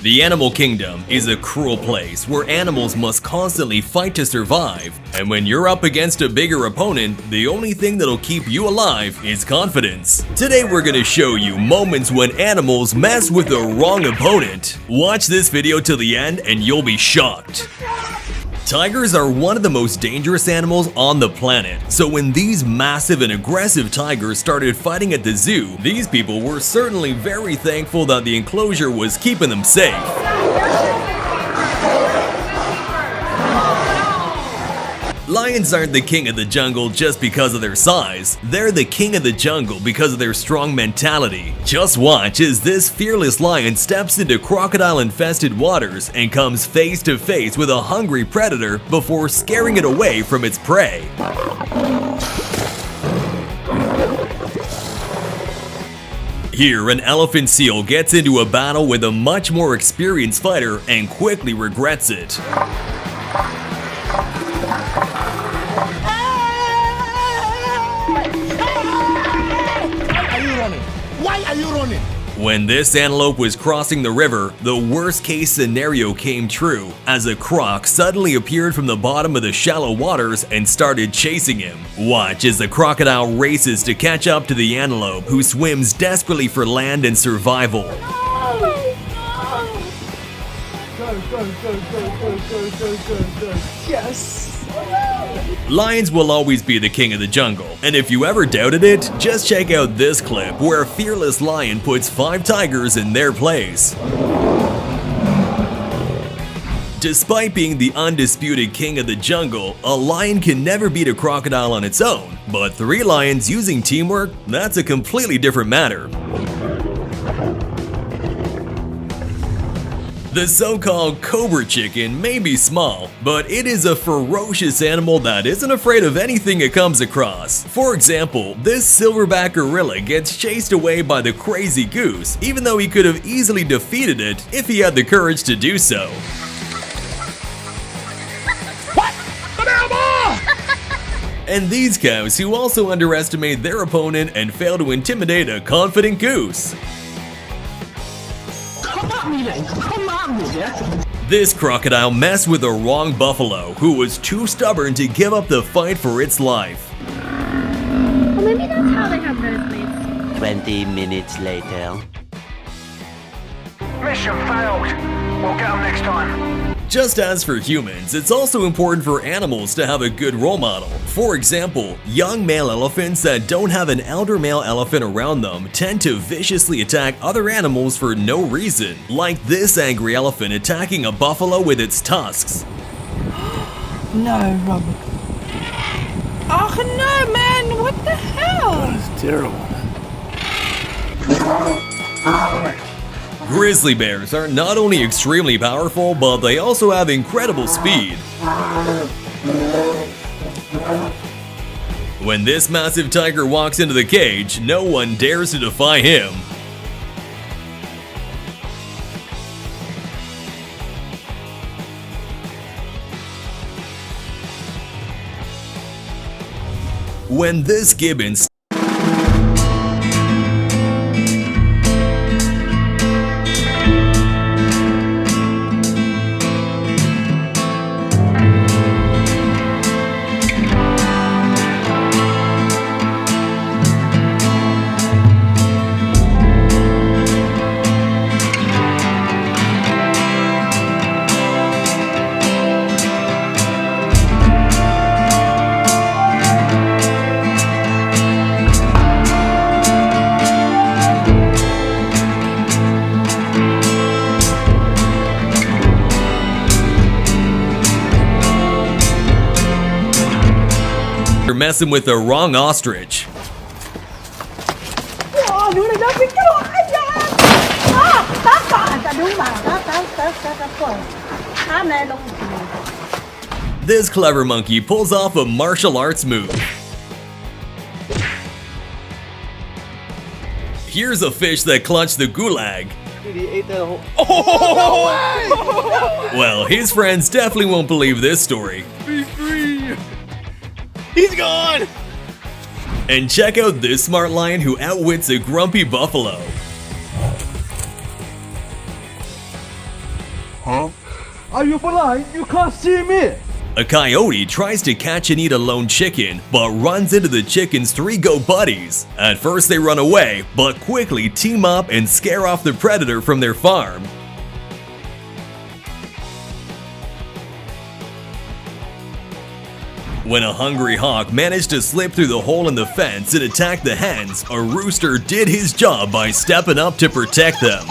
The animal kingdom is a cruel place where animals must constantly fight to survive, and when you're up against a bigger opponent, the only thing that'll keep you alive is confidence. Today we're gonna show you moments when animals mess with the wrong opponent. Watch this video till the end and you'll be shocked. Tigers are one of the most dangerous animals on the planet, so when these massive and aggressive tigers started fighting at the zoo, these people were certainly very thankful that the enclosure was keeping them safe. Lions aren't the king of the jungle just because of their size, they're the king of the jungle because of their strong mentality. Just watch as this fearless lion steps into crocodile-infested waters and comes face to face with a hungry predator before scaring it away from its prey. Here, an elephant seal gets into a battle with a much more experienced fighter and quickly regrets it. Why are you running? When this antelope was crossing the river, the worst case scenario came true, as a croc suddenly appeared from the bottom of the shallow waters and started chasing him. Watch as the crocodile races to catch up to the antelope, who swims desperately for land and survival. Go. Yes. Lions will always be the king of the jungle, and if you ever doubted it, just check out this clip where a fearless lion puts 5 tigers in their place. Despite being the undisputed king of the jungle, a lion can never beat a crocodile on its own, but 3 lions using teamwork, that's a completely different matter. The so-called cobra chicken may be small, but it is a ferocious animal that isn't afraid of anything it comes across. For example, this silverback gorilla gets chased away by the crazy goose, even though he could have easily defeated it if he had the courage to do so. And these cows who also underestimate their opponent and fail to intimidate a confident goose. This crocodile messed with the wrong buffalo, who was too stubborn to give up the fight for its life. Well, maybe that's how they have nosebleeds. 20 minutes later. Mission failed. We'll get them next time. Just as for humans, it's also important for animals to have a good role model. For example, young male elephants that don't have an elder male elephant around them tend to viciously attack other animals for no reason, like this angry elephant attacking a buffalo with its tusks. No, Robert. Oh no, man! What the hell? That's terrible. Grizzly bears are not only extremely powerful, but they also have incredible speed. When this massive tiger walks into the cage, no one dares to defy him. When this gibbon messing with the wrong ostrich. This clever monkey pulls off a martial arts move. Here's a fish that clutched the gulag. Dude, he ate that whole. Oh, Well, his friends definitely won't believe this story. be free. He's gone. And check out this smart lion who outwits a grumpy buffalo. Are you blind? You can't see me. A coyote tries to catch and eat a lone chicken, but runs into the chicken's 3 goat buddies. At first they run away, but quickly team up and scare off the predator from their farm. When a hungry hawk managed to slip through the hole in the fence and attack the hens, a rooster did his job by stepping up to protect them.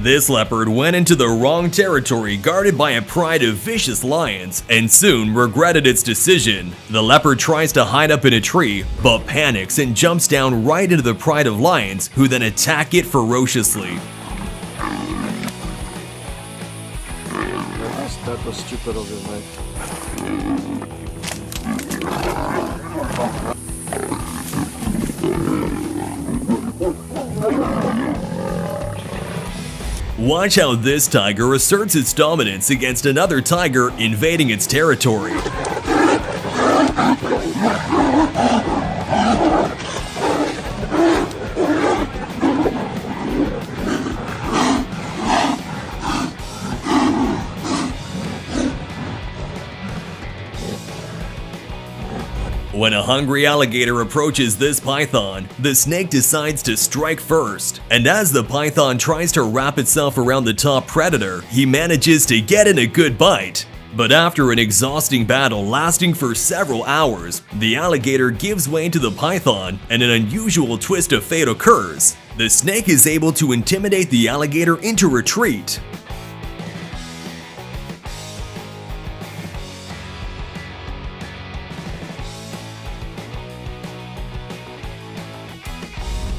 This leopard went into the wrong territory guarded by a pride of vicious lions and soon regretted its decision. The leopard tries to hide up in a tree, but panics and jumps down right into the pride of lions, who then attack it ferociously. That was stupid of you, man. Watch how this tiger asserts its dominance against another tiger invading its territory. When a hungry alligator approaches this python, the snake decides to strike first. And as the python tries to wrap itself around the top predator, he manages to get in a good bite. But after an exhausting battle lasting for several hours, the alligator gives way to the python and an unusual twist of fate occurs. The snake is able to intimidate the alligator into retreat.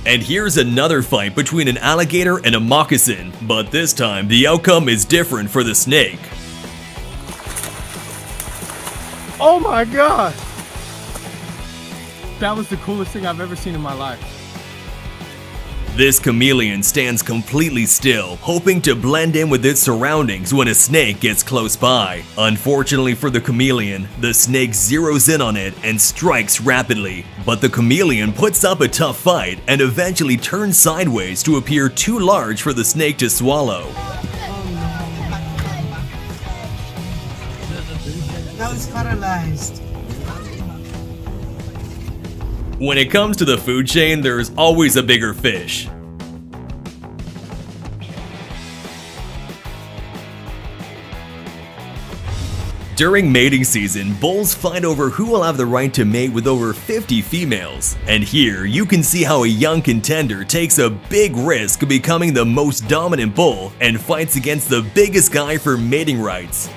And here's another fight between an alligator and a moccasin, but this time the outcome is different for the snake. Oh my god! That was the coolest thing I've ever seen in my life. This chameleon stands completely still, hoping to blend in with its surroundings when a snake gets close by. Unfortunately for the chameleon, the snake zeroes in on it and strikes rapidly. But the chameleon puts up a tough fight and eventually turns sideways to appear too large for the snake to swallow. Now it's paralyzed. When it comes to the food chain, there's always a bigger fish. During mating season, bulls fight over who will have the right to mate with over 50 females. And here, you can see how a young contender takes a big risk of becoming the most dominant bull and fights against the biggest guy for mating rights.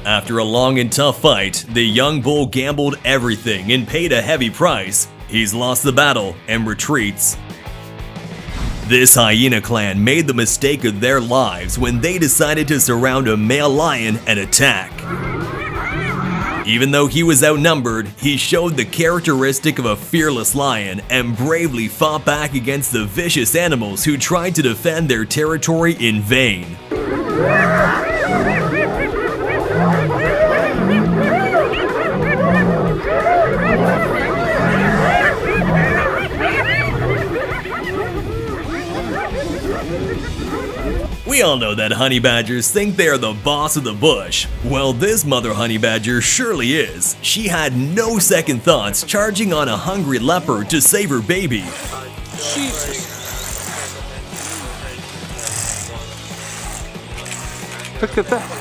After a long and tough fight, the young bull gambled everything and paid a heavy price. He's lost the battle and retreats. This hyena clan made the mistake of their lives when they decided to surround a male lion and attack. Even though he was outnumbered, he showed the characteristic of a fearless lion and bravely fought back against the vicious animals who tried to defend their territory in vain. We all know that honey badgers think they are the boss of the bush. Well, this mother honey badger surely is. She had no second thoughts, charging on a hungry leopard to save her baby. Jesus. Look at that.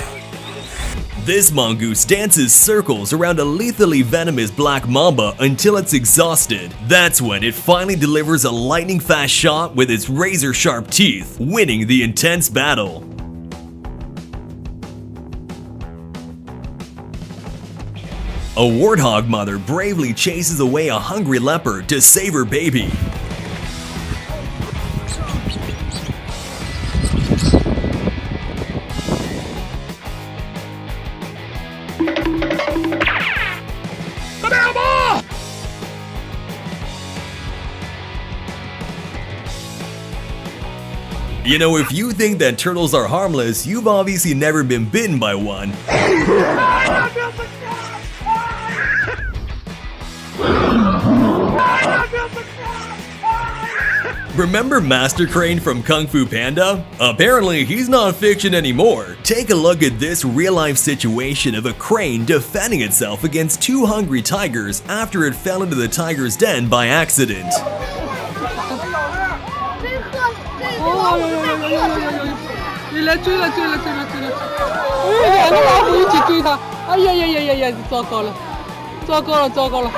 This mongoose dances circles around a lethally venomous black mamba until it's exhausted. That's when it finally delivers a lightning-fast shot with its razor-sharp teeth, winning the intense battle. A warthog mother bravely chases away a hungry leopard to save her baby. You know, if you think that turtles are harmless, you've obviously never been bitten by one. Remember Master Crane from Kung Fu Panda? Apparently, he's not fiction anymore. Take a look at this real-life situation of a crane defending itself against two hungry tigers after it fell into the tiger's den by accident. 你来追了，追了，追了，追了！哎，两个老虎一起追他！哎呀呀呀呀呀！糟糕了，糟糕了，糟糕了！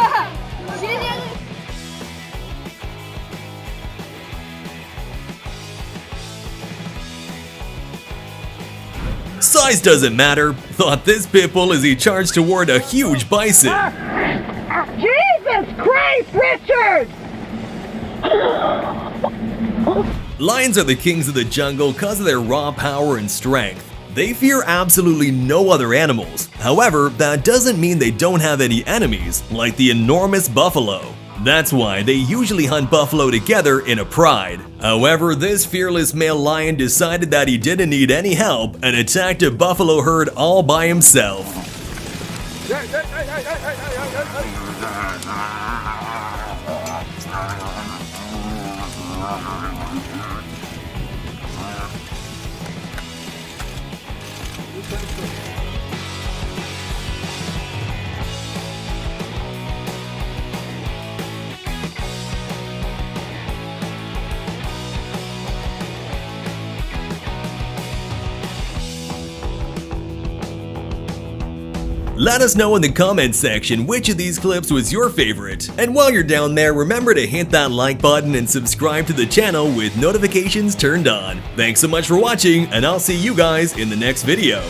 Size doesn't matter. Thought this pit bull as he charged toward a huge bison. Jesus Christ, Richard! Lions are the kings of the jungle because of their raw power and strength. They fear absolutely no other animals. However, that doesn't mean they don't have any enemies, like the enormous buffalo. That's why they usually hunt buffalo together in a pride. However, this fearless male lion decided that he didn't need any help and attacked a buffalo herd all by himself. Let us know in the comments section which of these clips was your favorite. And while you're down there, remember to hit that like button and subscribe to the channel with notifications turned on. Thanks so much for watching, and I'll see you guys in the next video.